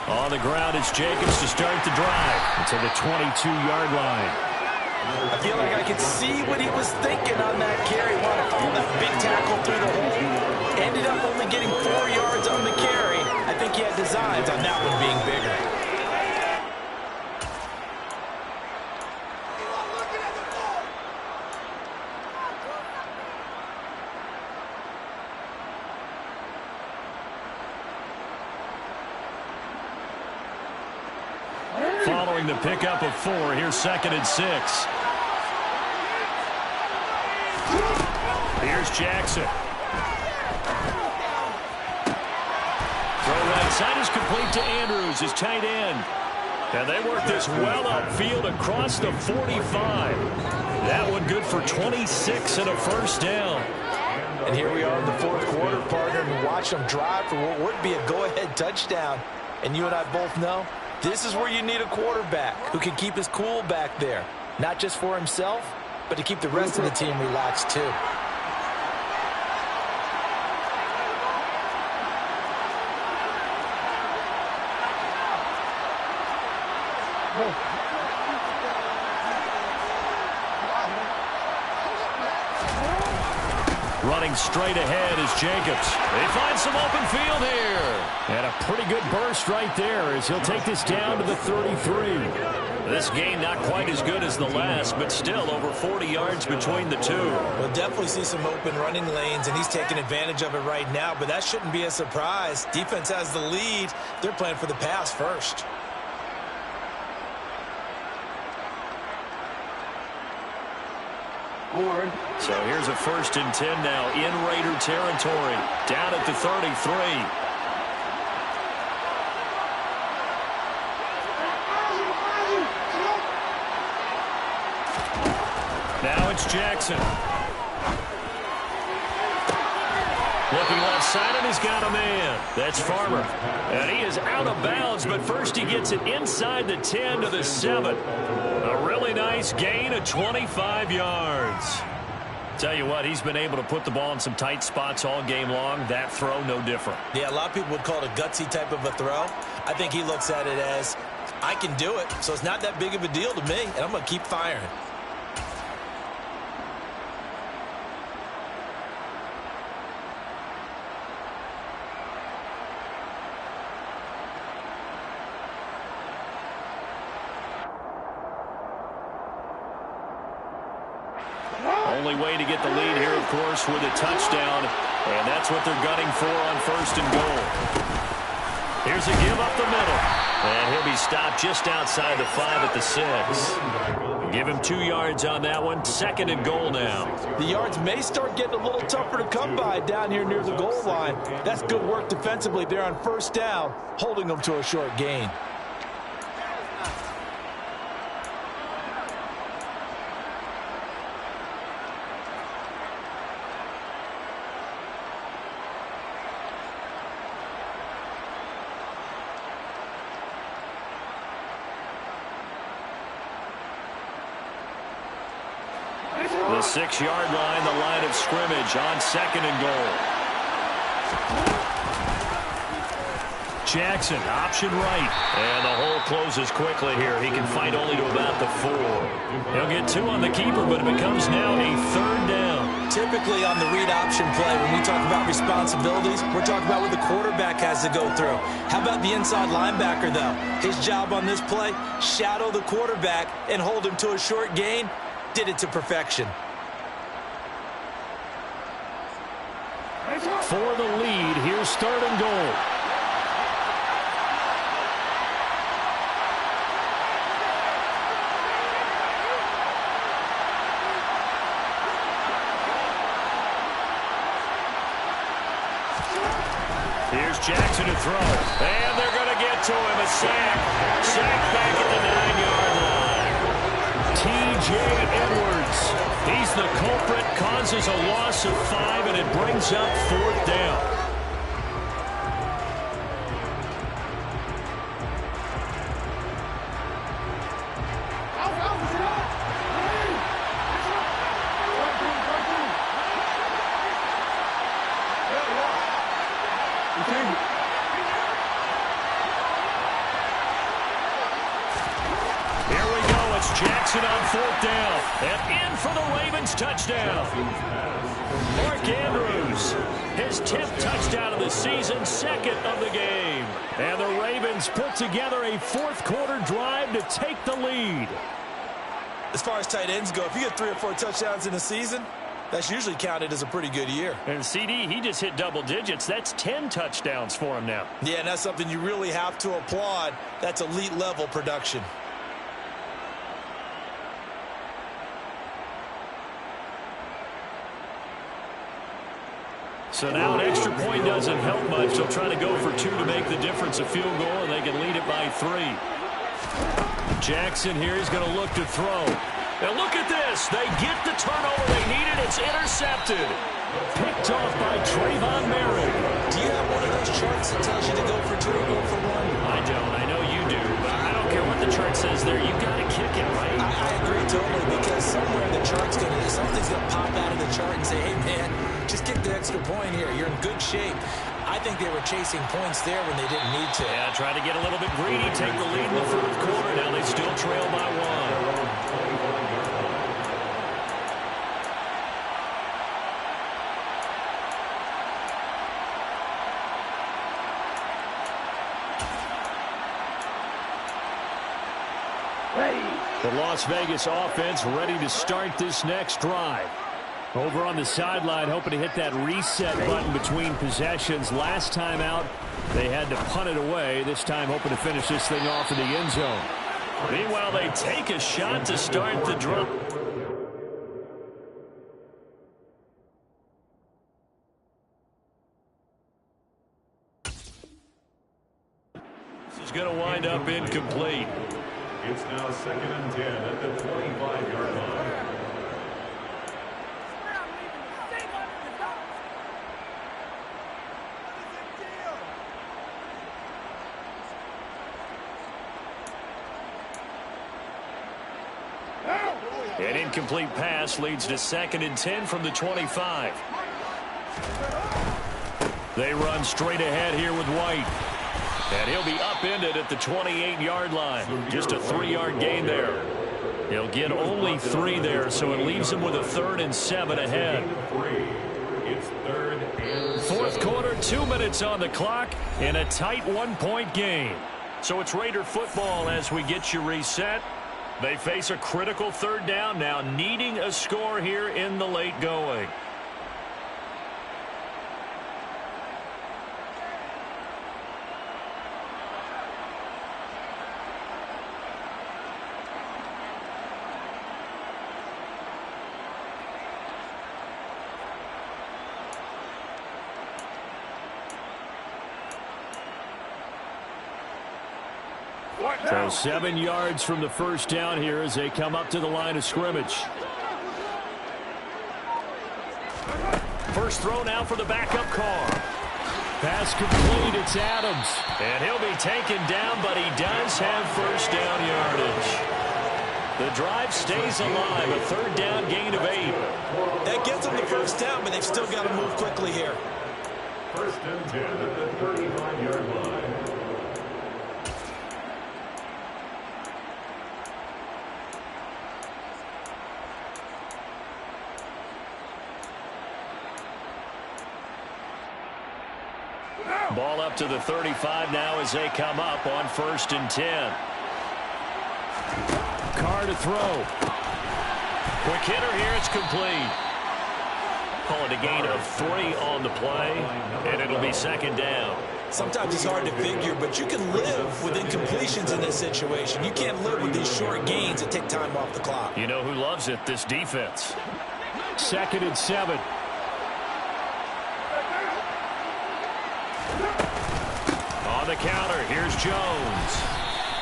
On the ground, it's Jacobs to start the drive to the 22-yard line. I feel like I could see what he was thinking on that carry. Wanted to follow that big tackle through the hole. Ended up only getting 4 yards on the carry. I think he had designs on that one being bigger. Following the pickup of 4, here's 2nd and 6. Here's Jackson. Throw right side is complete to Andrews, his tight end. And they work this well upfield across the 45. That one good for 26 and a first down. And here we are in the 4th quarter, partner, and watch them drive for what would be a go-ahead touchdown. And you and I both know this is where you need a quarterback who can keep his cool back there. Not just for himself, but to keep the rest of the team relaxed too. Running straight ahead is Jacobs. They find some open field here. And a pretty good burst right there as he'll take this down to the 33. This game not quite as good as the last, but still over 40 yards between the two. We'll definitely see some open running lanes, and he's taking advantage of it right now, but that shouldn't be a surprise. Defense has the lead. They're playing for the pass first. So here's a 1st and 10 now in Raider territory. Down at the 33. Now it's Jackson. Looking left side, and he's got a man. That's Farmer. And he is out of bounds, but first he gets it inside the 10 to the 7. A really nice gain of 25 yards. Tell you what, he's been able to put the ball in some tight spots all game long. That throw, no different. Yeah, a lot of people would call it a gutsy type of a throw. I think he looks at it as, I can do it, so it's not that big of a deal to me, and I'm going to keep firing. Only way to get the lead here, of course, with a touchdown. And that's what they're gunning for on 1st and goal. Here's a give up the middle. And he'll be stopped just outside the 5 at the 6. Give him 2 yards on that one. 2nd and goal now. The yards may start getting a little tougher to come by down here near the goal line. That's good work defensively there on 1st down, holding them to a short gain. The 6-yard line, the line of scrimmage on 2nd and goal. Jackson, option right. And the hole closes quickly here. He can fight only to about the 4. He'll get 2 on the keeper, but it becomes now a 3rd down. Typically on the read option play, when we talk about responsibilities, we're talking about what the quarterback has to go through. How about the inside linebacker, though? His job on this play, shadow the quarterback and hold him to a short gain. Did it to perfection. For the lead, here's 3rd and goal. Here's Jackson to throw. And they're going to get to him. A sack. Sack back at the 9-yard line. T.J. Edwards. He's the culprit, causes a loss of 5, and it brings up 4th down. Jackson on 4th down, and in for the Ravens touchdown. Mark Andrews, his 10th touchdown of the season, 2nd of the game. And the Ravens put together a 4th-quarter drive to take the lead. As far as tight ends go, if you get 3 or 4 touchdowns in a season, that's usually counted as a pretty good year. And CD, he just hit double digits. That's 10 touchdowns for him now. Yeah, and that's something you really have to applaud. That's elite-level production. So now an extra point doesn't help much. They'll try to go for 2 to make the difference a field goal, and they can lead it by 3. Jackson here is going to look to throw. Now look at this. They get the turnover they needed. It's intercepted. Picked off by Trayvon Merritt. Do you have one of those charts that tells you to go for 2 or go for 1? I don't. I know you do, but I don't care what the chart says there. You got to kick it, right? I agree totally, because somewhere the chart's going to, something's going to pop out of the chart and say, hey, man, just kick the extra point here. You're in good shape. I think they were chasing points there when they didn't need to. Yeah, try to get a little bit greedy, take the lead in the 4th quarter. Now they still trail by 1. The Las Vegas offense ready to start this next drive. Over on the sideline, hoping to hit that reset button between possessions. Last time out, they had to punt it away. This time, hoping to finish this thing off in the end zone. Meanwhile, they take a shot to start the drive. This is going to wind up incomplete. It's now 2nd and 10 at the 25-yard line. An incomplete pass leads to 2nd and 10 from the 25. They run straight ahead here with White. And he'll be upended at the 28-yard line. Just a 3-yard gain there. He'll get only 3 there, so it leaves him with a 3rd and 7 ahead. It's 3rd and 4th quarter, 2 minutes on the clock, in a tight 1-point game. So it's Raider football as we get you reset. They face a critical 3rd down now, needing a score here in the late going. So 7 yards from the first down here as they come up to the line of scrimmage. First throw now for the backup Carr. Pass complete, it's Adams. And he'll be taken down, but he does have first down yardage. The drive stays alive, a third down gain of 8. That gets them the first down, but they've still got to move quickly here. First and 10 at the 35-yard line. Ball up to the 35 now as they come up on first and 10. Carr to throw. Quick hitter here, it's complete. Call it a gain of 3 on the play, and it'll be second down. Sometimes it's hard to figure, but you can live with incompletions in this situation. You can't live with these short gains that take time off the clock. You know who loves it? This defense. Second and 7. On the counter, here's Jones.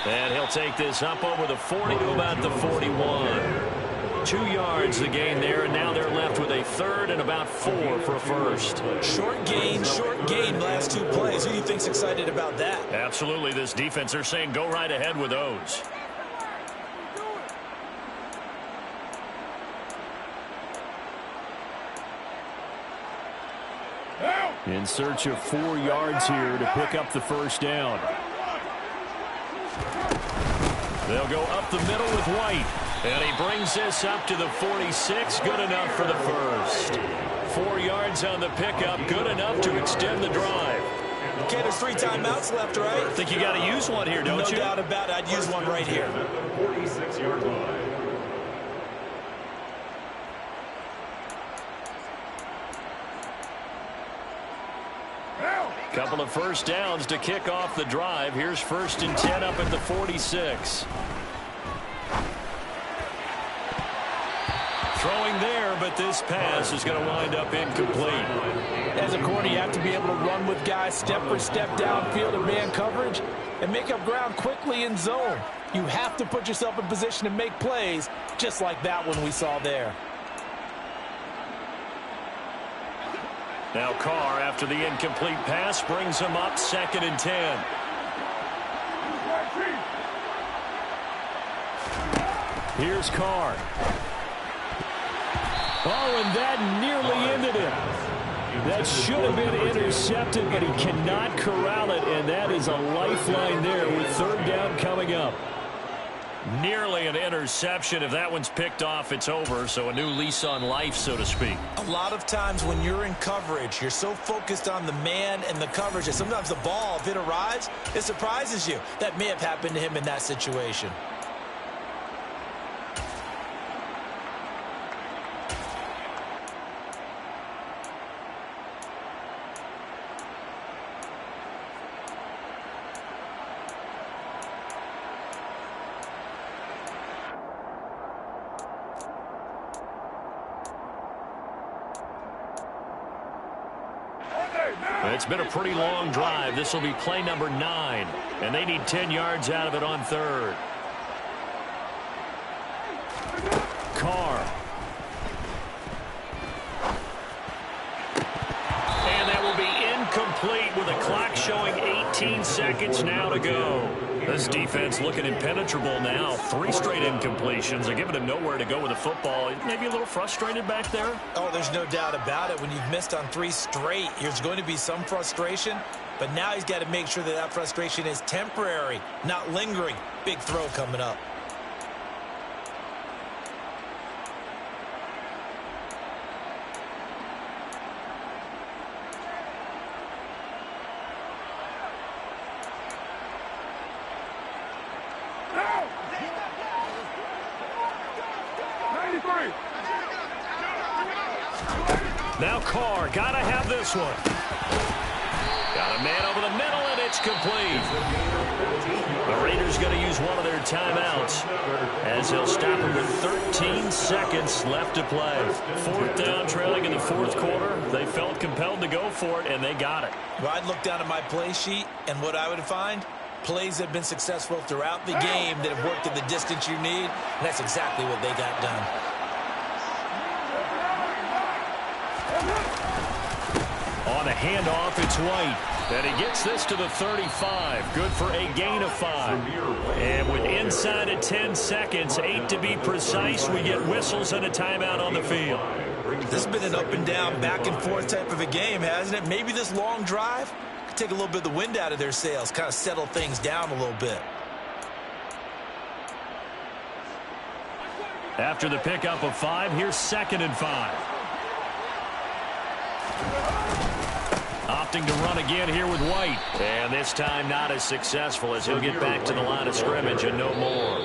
And he'll take this up over the 40 to about the 41. 2 yards the gain there, and now they're left with a third and about 4 for a first. Short gain, last 2 plays. Who do you think's excited about that? Absolutely, this defense, they're saying go right ahead with those. In search of 4 yards here to pick up the first down. They'll go up the middle with White. And he brings this up to the 46. Good enough for the first. 4 yards on the pickup. Good enough to extend the drive. Okay, there's 3 timeouts left, right? I think you got to use one here, don't you? No doubt about it. I'd use one right here. 46-yard line. Couple of first downs to kick off the drive. Here's first and 10 up at the 46. Throwing there, but this pass is going to wind up incomplete. As a corner, you have to be able to run with guys step for step downfield in man coverage and make up ground quickly in zone. You have to put yourself in position to make plays, just like that one we saw there. Now Carr, after the incomplete pass, brings him up second and 10. Here's Carr. Oh, and that nearly ended it. That should have been intercepted, but he cannot corral it, and that is a lifeline there with third down coming up. Nearly an interception. If that one's picked off, it's over, so a new lease on life, so to speak. A lot of times when you're in coverage, you're so focused on the man and the coverage that sometimes the ball, if it arrives, it surprises you. That may have happened to him in that situation. It's been a pretty long drive. This will be play number 9, and they need 10 yards out of it on third. Carr. And that will be incomplete with a clock showing 18 seconds now to go. This defense looking impenetrable now. 3 straight incompletions. They're giving him nowhere to go with the football. Maybe a little frustrated back there? Oh, there's no doubt about it. When you've missed on 3 straight, there's going to be some frustration. But now he's got to make sure that that frustration is temporary, not lingering. Big throw coming up. Now Carr, gotta have this one. Got a man over the middle, and it's complete. The Raiders going to use one of their timeouts as he'll stop him with 13 seconds left to play. 4th down, trailing in the 4th quarter. They felt compelled to go for it, and they got it. Well, I'd look down at my play sheet, and what I would find, Plays have been successful throughout the game that have worked at the distance you need, and that's exactly what they got done. On a handoff, it's White. And he gets this to the 35. Good for a gain of 5. And with inside of 10 seconds, 8 to be precise, we get whistles and a timeout on the field. This has been an up and down, back and forth type of a game, hasn't it? Maybe this long drive could take a little bit of the wind out of their sails, kind of settle things down a little bit. After the pickup of 5, here's 2nd and 5. Opting to run again here with White. And this time not as successful as he'll get back to the line of scrimmage and no more.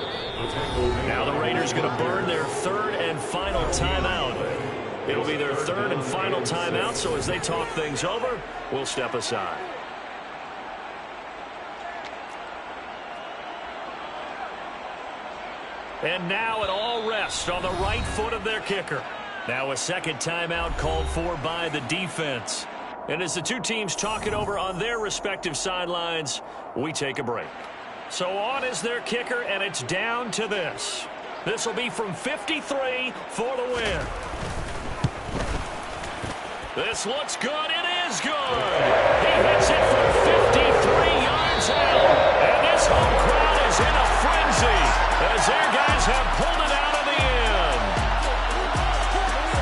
Now the Raiders going to burn their 3rd and final timeout. It'll be their 3rd and final timeout, so as they talk things over, we'll step aside. And now it all rests on the right foot of their kicker. Now a 2nd timeout called for by the defense. And as the two teams talk it over on their respective sidelines, we take a break. So on is their kicker, and it's down to this. This will be from 53 for the win. This looks good. It is good. He hits it from 53 yards out. And this home crowd is in a frenzy as their guys have pulled it out of the end.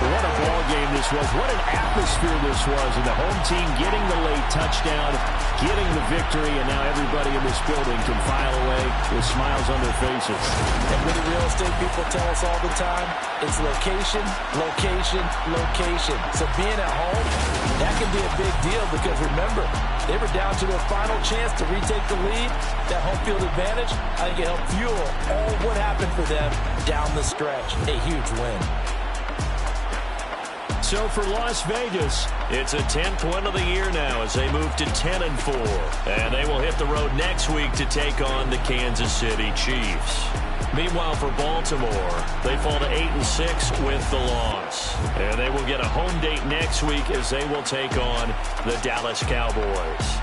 What a ball game this was. What an atmosphere this was. And the home team getting the late touchdown, getting the victory, and now everybody in this building can file away with smiles on their faces. And what the real estate people tell us all the time, it's location, location, location. So being at home, that can be a big deal because remember, they were down to their final chance to retake the lead. That home field advantage, I think it helped fuel all what happened for them down the stretch. A huge win. So for Las Vegas, it's a 10th win of the year now as they move to 10-4. And they will hit the road next week to take on the Kansas City Chiefs. Meanwhile, for Baltimore, they fall to 8-6 with the loss. And they will get a home date next week as they will take on the Dallas Cowboys.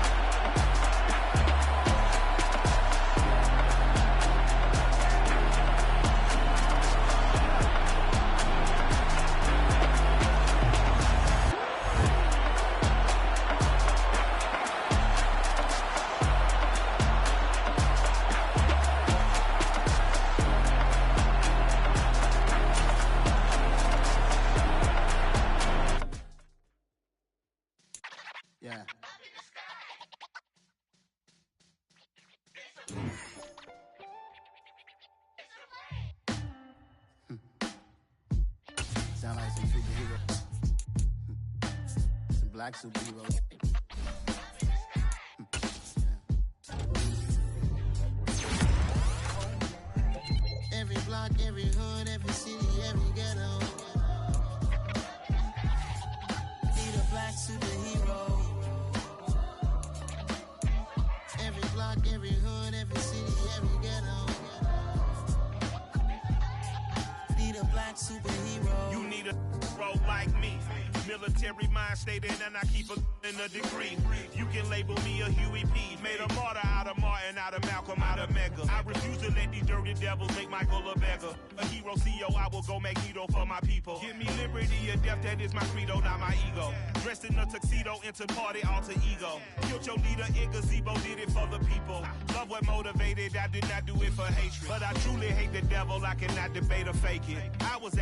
Yeah. Sound like some superheroes. Some black superheroes. Every block, every hood, every city, every ghetto. Need a black superhero. Every block, every hood, every city, every ghetto. Need a black superhero. You need a bro like me. Military mind stated, and I keep in a degree. You can label me a Huey P. Made a martyr out of Martin, out of Malcolm, out of Mega. I refuse to let these dirty devils make Michael a beggar. A hero CEO, I will go Magneto for my people. Give me liberty or death, that is my credo, not my ego. Dressed in a tuxedo, into party, alter ego. Killed your leader in gazebo, did it for the people. Love what motivated, I did not do it for hatred. But I truly hate the devil, I cannot debate or fake it. I was